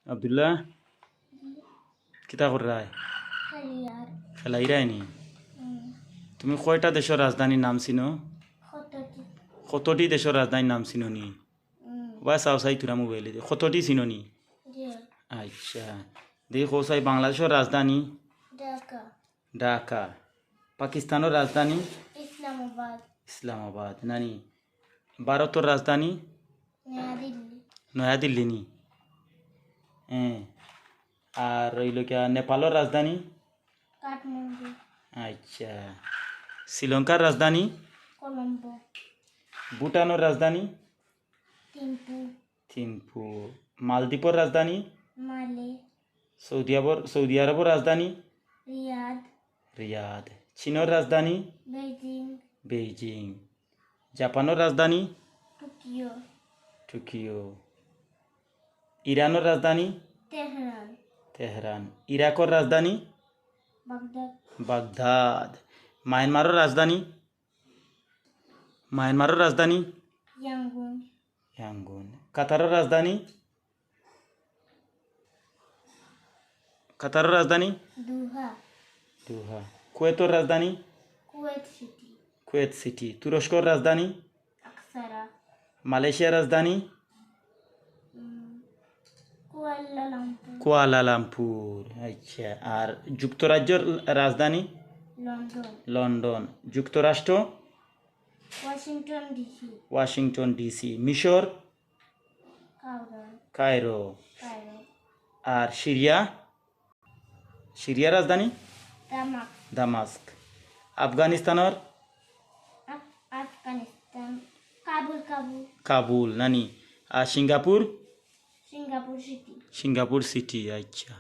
আব্দুল্লাহ কিতা কর রায় Career. খেলাই রায়নি Mm. তুমি কয়টা দেশের রাজধানীর নাম চিনো Khototi. কতটি দেশের রাজধানীর নাম চিনোনি Mm. বা চাও চাই তোরা মোবাইলে কতটি চিনোনি Yeah. আচ্ছা দেখো চাই বাংলাদেশের রাজধানী Dhaka. ঢাকা পাকিস্তানের রাজধানী Islamabad. ইসলামাবাদ নানি ভারতের রাজধানী New Delhi. নয়াদিল্লি নি হ্যাঁ আর রইল কি নেপালের রাজধানী Kathmandu. আচ্ছা শ্রীলঙ্কার রাজধানী Colombo. ভুটানের রাজধানী Thimphu. থিম্পু মালদ্বীপের রাজধানী Male. সৌদি আরবের রাজধানী Riyadh. রিয়াদ চীনের রাজধানী Beijing. বেইজিং জাপানের রাজধানী Tokyo. টোকিও ইরানের রাজধানী Tehran. তেহরান ইরাকের রাজধানী Baghdad. বাগদাদ মায়ানমারের রাজধানী Yangon. ইয়াঙ্গুন কাতারের রাজধানী Doha. দোহা কুয়েতের রাজধানী Kuwait City. কুয়েত সিটি তুরস্কর রাজধানী Aksara. মালয়েশিয়ার রাজধানী Kuala Lumpur. কুয়ালালামপুর আচ্ছা আর যুক্তরাজ্যের রাজধানী London. লন্ডন যুক্তরাষ্ট্র Washington DC. ওয়াশিংটন ডিসি মিশর কায়রো Cairo. আর সিরিয়া রাজধানী Damak. দামাস্ক আফগানিস্তানের Afghanistan. Kabul. কাবুল নানি আর Singapore City. সিঙ্গাপুর সিটি আচ্ছা